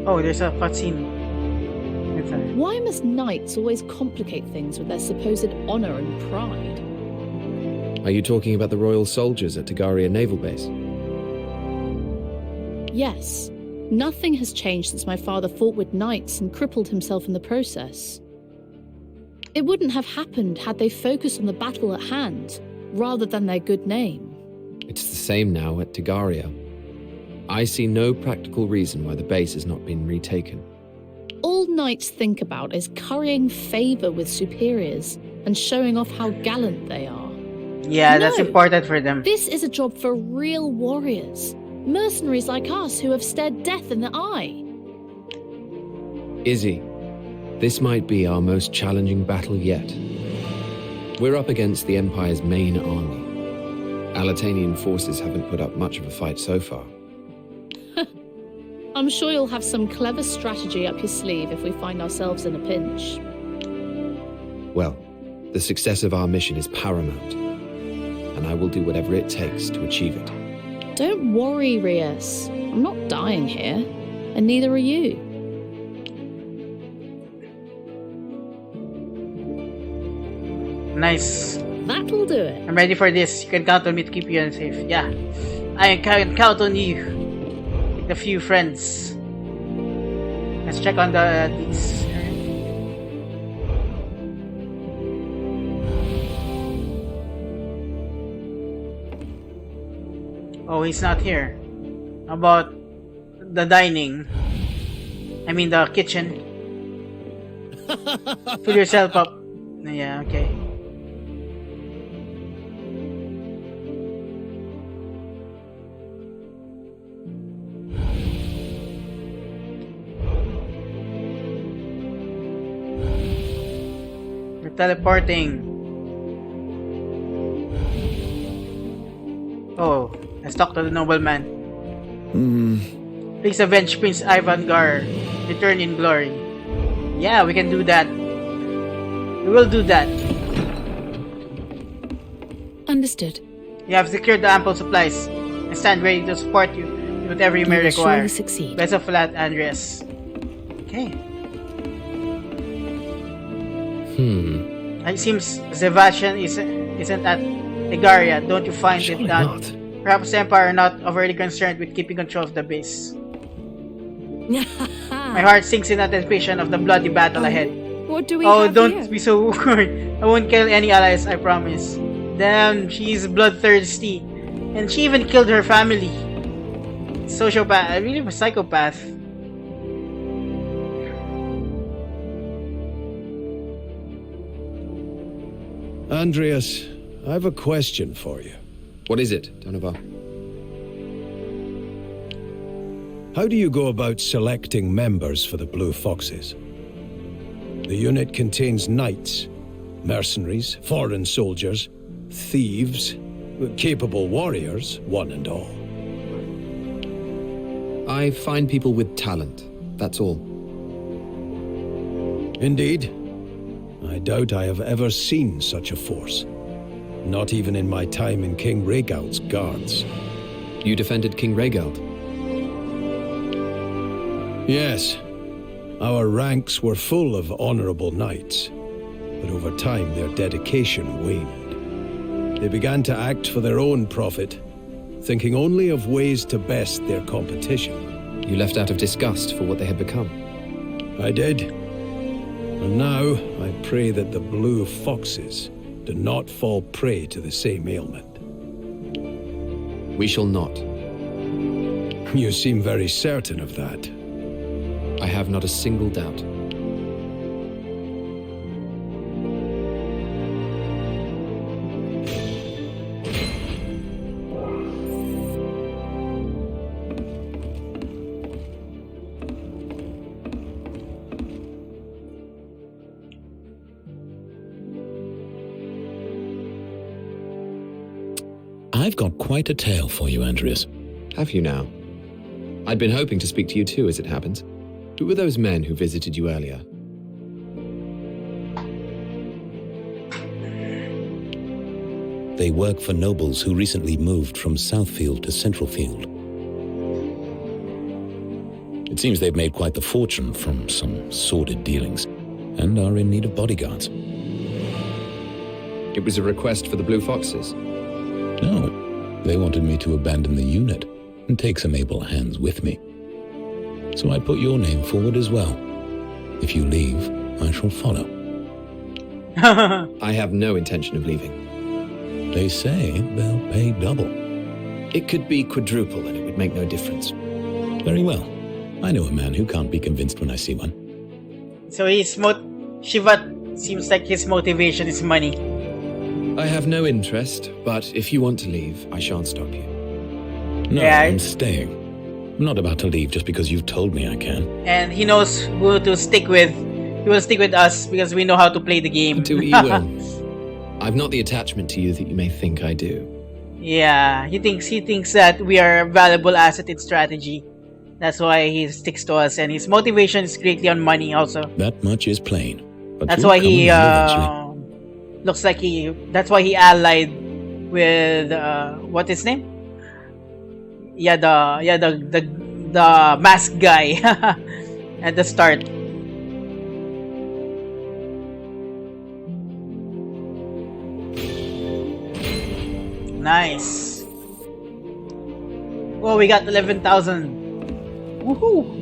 Oh, there's a cutscene. Why must knights always complicate things with their supposed honor and pride? Are you talking about the royal soldiers at Tagaria Naval Base? Yes. Nothing has changed since my father fought with knights and crippled himself in the process. It wouldn't have happened had they focused on the battle at hand, rather than their good name. It's the same now at Tagaria. I see no practical reason why the base has not been retaken. All knights think about is currying favor with superiors and showing off how gallant they are. Yeah, that's important for them. This is a job for real warriors. Mercenaries like us who have stared death in the eye. Izzy, this might be our most challenging battle yet. We're up against the Empire's main army. Alatanian forces haven't put up much of a fight so far. I'm sure you'll have some clever strategy up your sleeve if we find ourselves in a pinch. Well, the success of our mission is paramount, and I will do whatever it takes to achieve it. Don't worry, Rias. I'm not dying here, and neither are you. Nice. That'll do it. I'm ready for this. You can count on me to keep you safe. Yeah. I can count on you. With a few friends. Let's check on these. Oh, he's not here. How about the dining? I mean the kitchen. Fill yourself up. Yeah, okay. We're teleporting. Oh, let's talk to the nobleman. Please avenge Prince Ivangar. Return in glory. Yeah, we can do that. We will do that. Understood. You have secured the ample supplies and stand ready to support you with whatever you may will require. surely succeed. Best of luck, Andreas. Okay. It seems Sebastian isn't at Legaria. Don't you find Surely it not. Perhaps the Empire are not overly concerned with keeping control of the base. My heart sinks in anticipation of the bloody battle ahead. What do we Oh, have don't here? be so worried. I won't kill any allies, I promise. Damn, she's bloodthirsty. And she even killed her family. Sociopath, really a psychopath. Andreas, I have a question for you. What is it, Donovan? How do you go about selecting members for the Blue Foxes? The unit contains knights, mercenaries, foreign soldiers, thieves, capable warriors, one and all. I find people with talent, that's all. Indeed. I doubt I have ever seen such a force. Not even in my time in King Rhaegal's guards. You defended King Rhaegal? Yes. Our ranks were full of honorable knights, but over time their dedication waned. They began to act for their own profit, thinking only of ways to best their competition. You left out of disgust for what they had become. I did. And now I pray that the Blue Foxes do not fall prey to the same ailment. We shall not. You seem very certain of that. I have not a single doubt. I've got quite a tale for you, Andreas. Have you now? I'd been hoping to speak to you too, as it happens. Who were those men who visited you earlier? They work for nobles who recently moved from Southfield to Centralfield. It seems they've made quite the fortune from some sordid dealings, and are in need of bodyguards. It was a request for the Blue Foxes? No, they wanted me to abandon the unit and take some able hands with me. So I put your name forward as well. If you leave, I shall follow. I have no intention of leaving. They say they'll pay double. It could be quadruple and it would make no difference. Very well. I know a man who can't be convinced when I see one. So Shivat seems like his motivation is money. I have no interest, but if you want to leave, I shan't stop you. No, Yeah, I'm staying. I'm not about to leave just because you've told me I can. And he knows who to stick with. He will stick with us because we know how to play the game. To he will. I've not the attachment to you that you may think I do. Yeah, he thinks that we are a valuable asset in strategy. That's why he sticks to us, and his motivation is greatly on money also. That much is plain. But That's you'll why come he around eventually. Looks like that's why he allied with what's his name? The masked guy at the start. Nice. Oh, we got 11,000. Woohoo!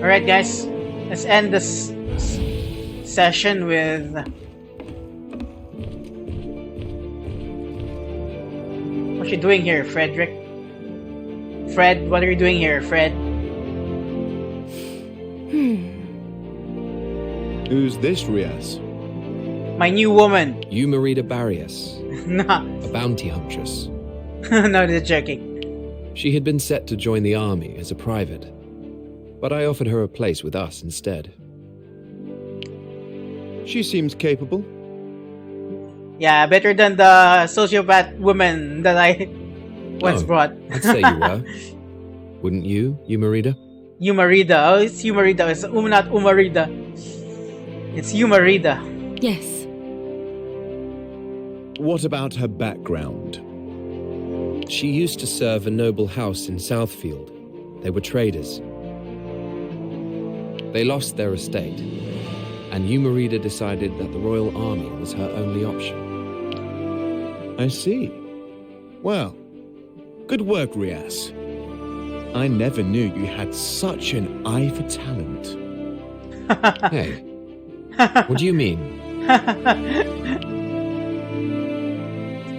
Alright guys, let's end this session with what you doing here, Frederick? Fred, what are you doing here, Fred? Who's this, Rias? My new woman. Eumerida Barrios, Nah. a bounty huntress. No, just joking. She had been set to join the army as a private, but I offered her a place with us instead. She seems capable. Yeah, better than the sociopath woman that I once brought. I'd say you were. Wouldn't you, Eumerida? Eumerida. Oh, it's Eumerida. It's not Umarida. It's Eumerida. Yes. What about her background? She used to serve a noble house in Southfield. They were traders. They lost their estate, and Eumerida decided that the Royal Army was her only option. I see. Well, good work, Rias. I never knew you had such an eye for talent. Hey, what do you mean?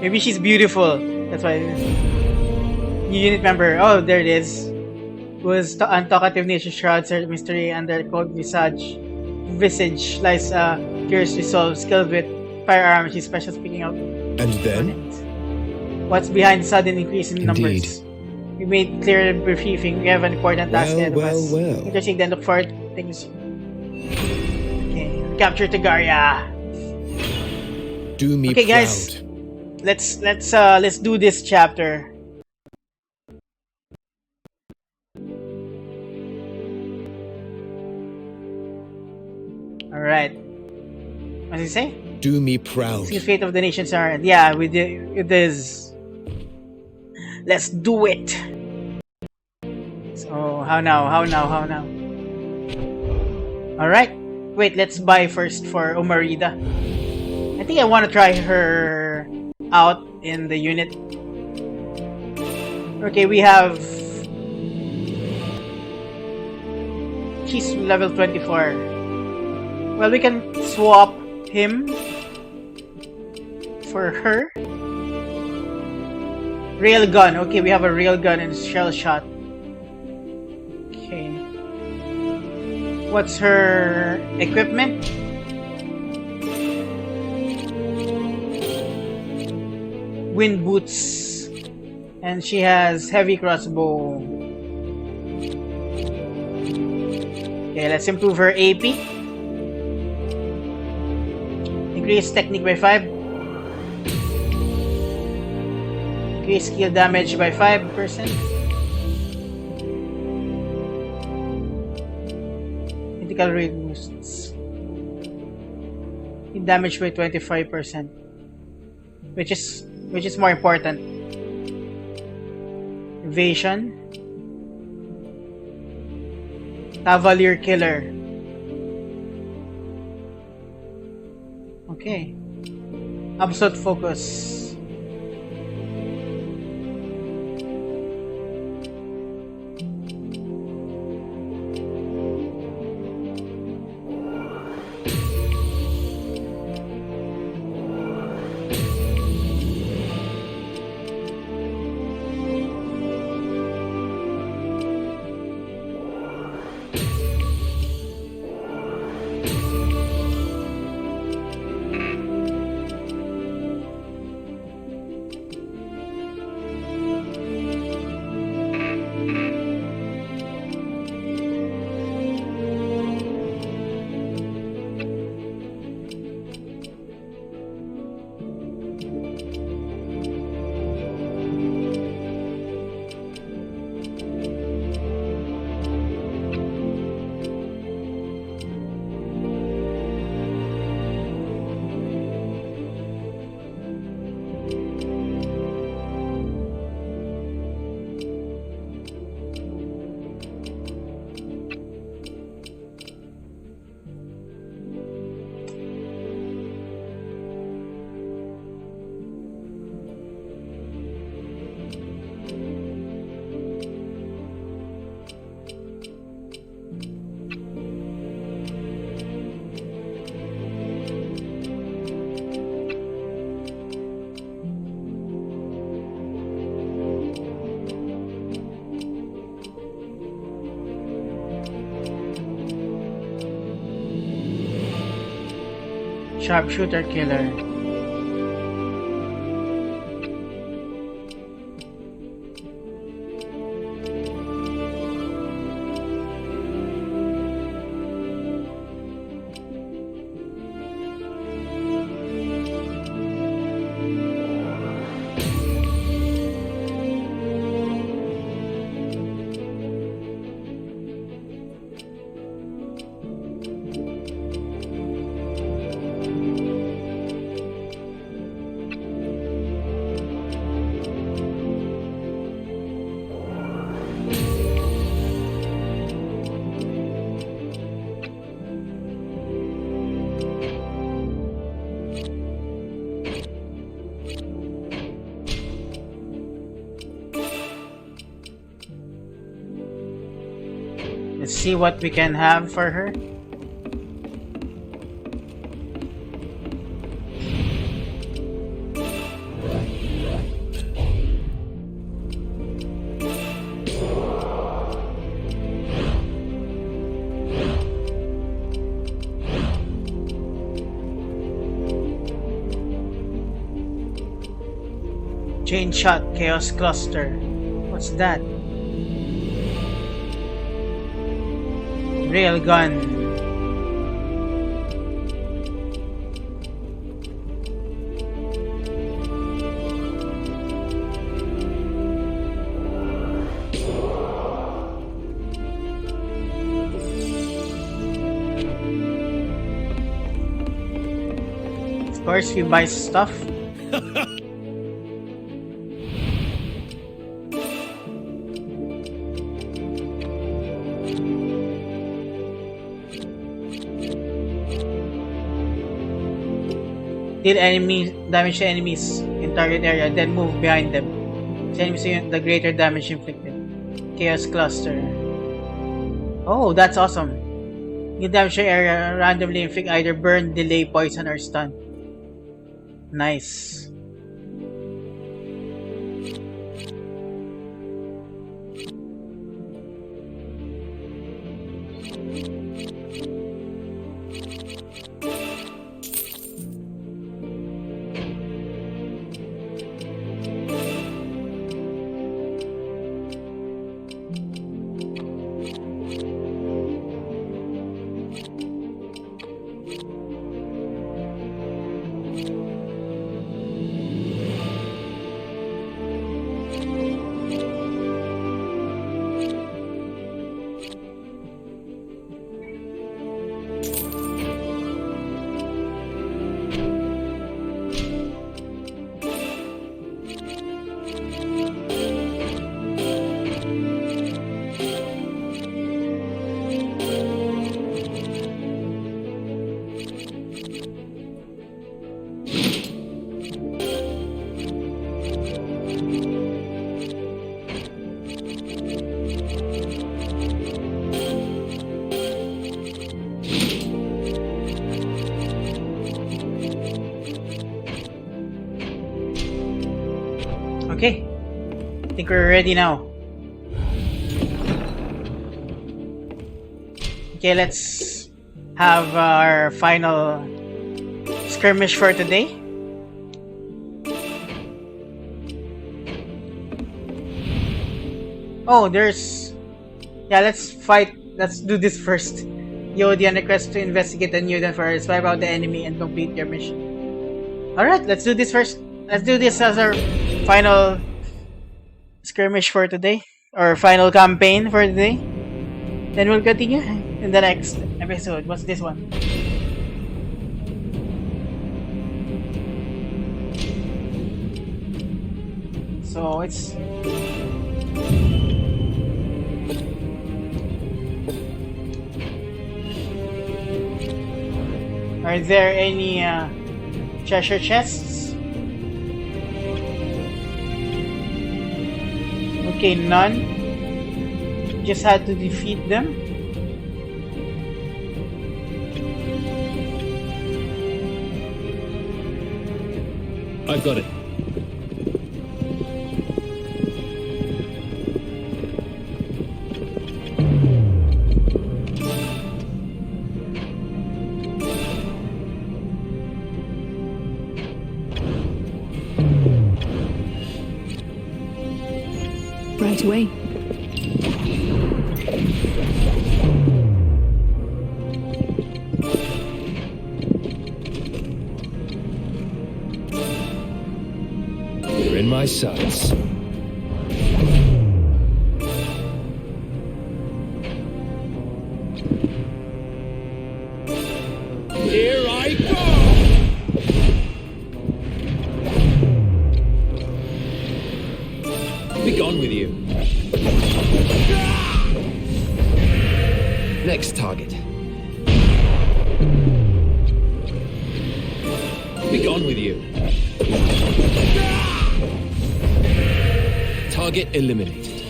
Maybe she's beautiful. That's why. Unit member. Oh, there it is. Was untalkative nature shrouds her mystery under cold visage lies curious resolve, skilled with firearms. She's special speaking out. And then? What's behind the sudden increase in numbers? We made clear briefing. We have an important task ahead of us. Interesting, then look forward to things. Okay, capture Tagaria. Do me okay, proud. guys. Let's do this chapter. Alright. What does he say? Do me proud. See the fate of the nations are. Yeah, it is. Let's do it. So how now? Alright. Wait, let's buy first for Umarida. I think I want to try her out in the unit. Okay, we have. She's level 24. Well, we can swap him for her. Railgun. Okay, we have a railgun and shell shot. Okay. What's her equipment? Wind boots. And she has heavy crossbow. Okay, let's improve her AP. Increase technique by 5. Increase skill damage by 5%. Critical rate boosts. Hit damage by 25%. Which is more important. Evasion. Cavalier Killer. Okay. Absolute focus. Sharpshooter killer. Let's see what we can have for her. Chain shot, chaos cluster. What's that? Railgun. Of course, we buy stuff. Deal damage to enemies in target area, then move behind them. So enemies unit, the greater damage inflicted. Chaos cluster. Oh, that's awesome. You damage the area randomly inflict either burn, delay, poison, or stun. Nice. Okay, I think we're ready now. Okay, let's have our final skirmish for today. Oh, there's... Yeah, let's fight. Let's do this first. Yodian requests to investigate the new for spy out the enemy and complete their mission. Alright, let's do this first. Let's do this as our final skirmish for today, or final campaign for today. Then we'll continue in the next episode. What's this one? So it's... Are there any treasure chests? Okay, none. Just had to defeat them. I've got it. Right away. You're in my sights. Here I go! Be gone with you. Next target. Be gone with you. Target eliminated.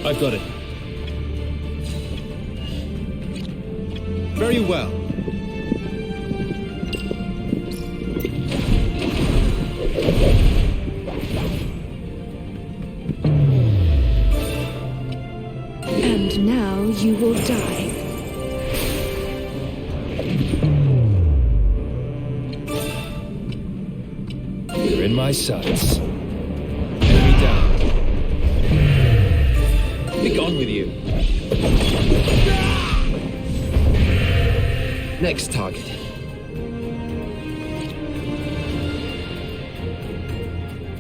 I've got it. Very well. And now you will die. You're in my sights. Enemy down. Be gone with you. Next target.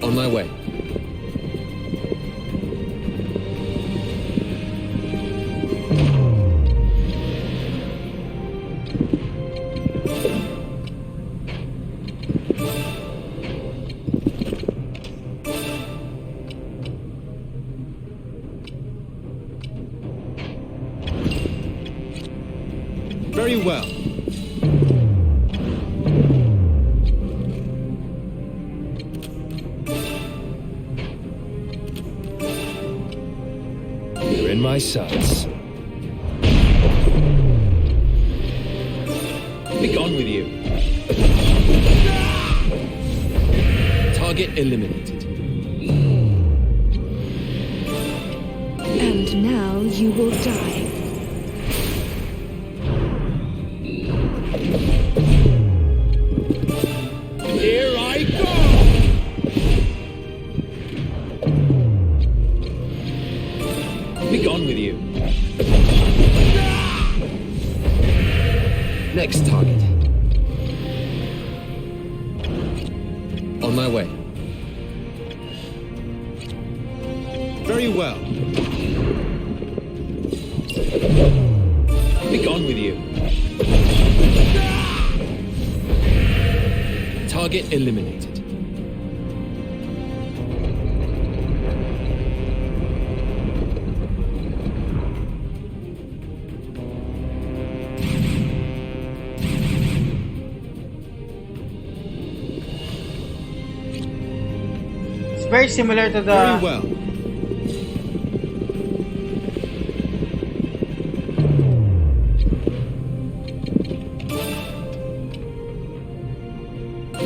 On my way. Very well. You're in my sights. Be gone with you. Target eliminated. And now you will die. Here I go! Be gone with you. Next target. On my way. Very well. Be gone with you. Target eliminated. It's very similar to the. Very well.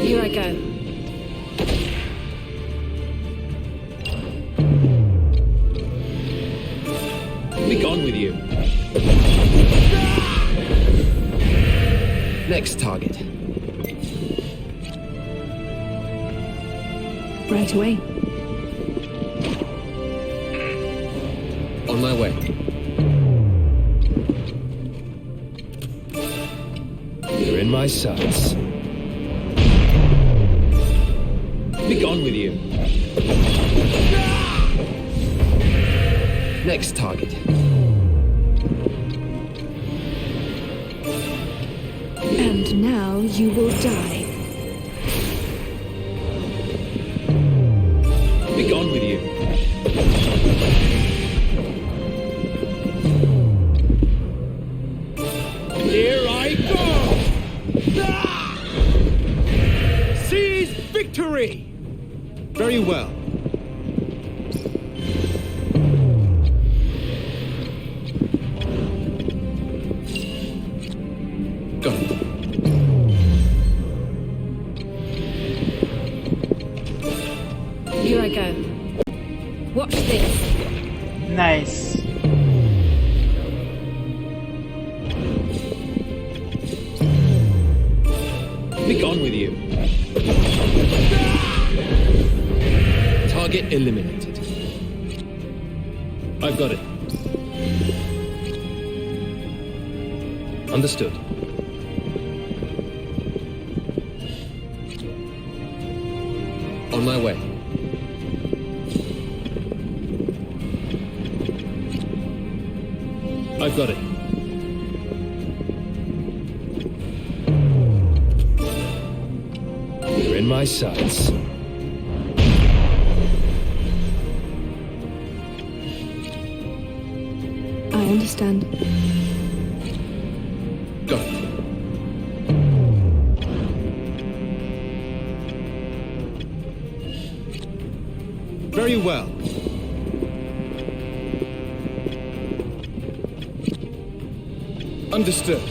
Here I go. Be gone with you. Next target. Right away. On my way. You're in my sights. Be gone with you. Next target. And now you will die. Be gone with you. Here I go! Seize victory! Very well. Got it. Here I go. Watch this. Nice. Be gone with you. Target eliminated. I've got it. Understood. On my way. I've got it. You're in my sights. I understand. Got it. Very well. Understood.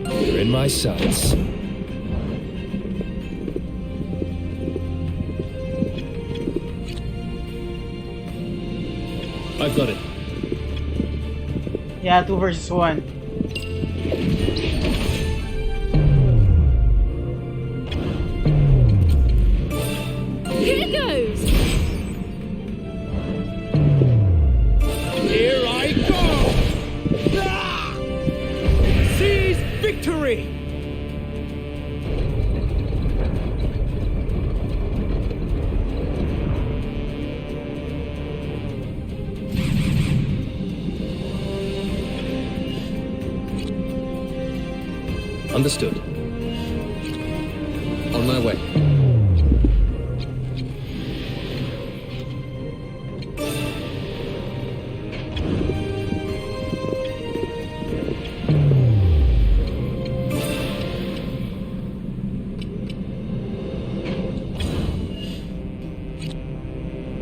You're in my sights. I've got it. Yeah, 2 versus 1. Here goes! Here I go! Ah! Seize victory! Understood. On my way.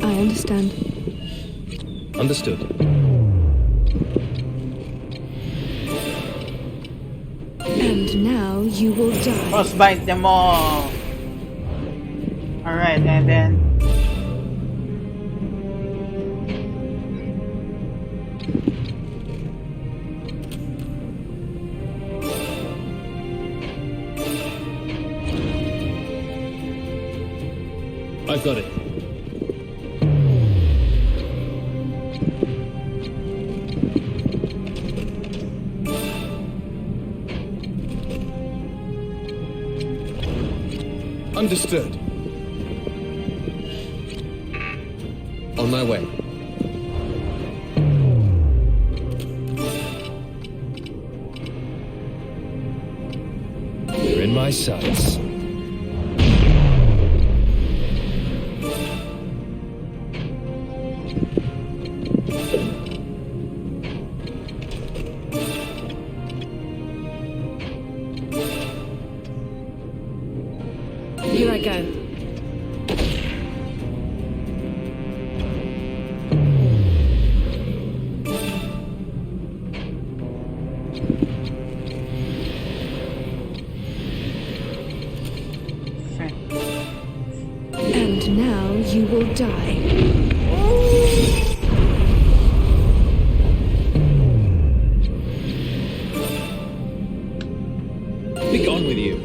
I understand. Understood. And now you will die. Frostbite them all. Alright, and then I've got it. Understood. On my way. You're in my sights. Here I go. And now you will die. Be gone with you.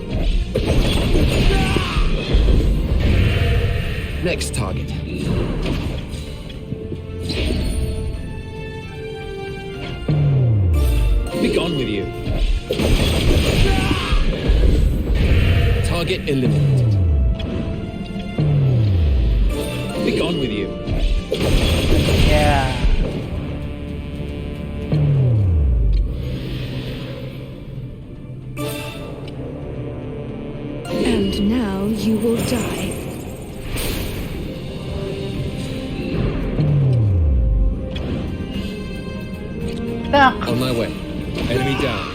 Next target. Be gone with you. Target eliminated. Be gone with you. yeah. And now you will die. On my way. Enemy down.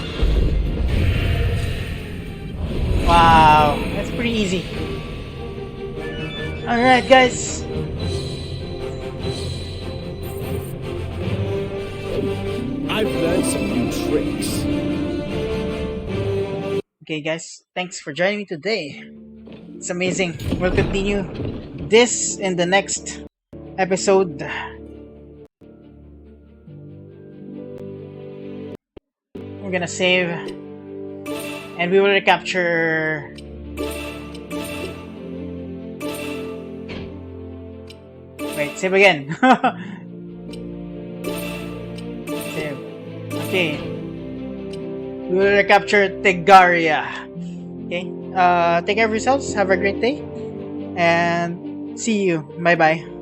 Wow, that's pretty easy. Alright, guys. I've learned some new tricks. Okay, guys, thanks for joining me today. It's amazing. We'll continue this in the next episode. We're gonna save and we will recapture Save again. Save. Okay. We will recapture Tegaria. Okay. Take care of yourselves. Have a great day. And see you. Bye bye.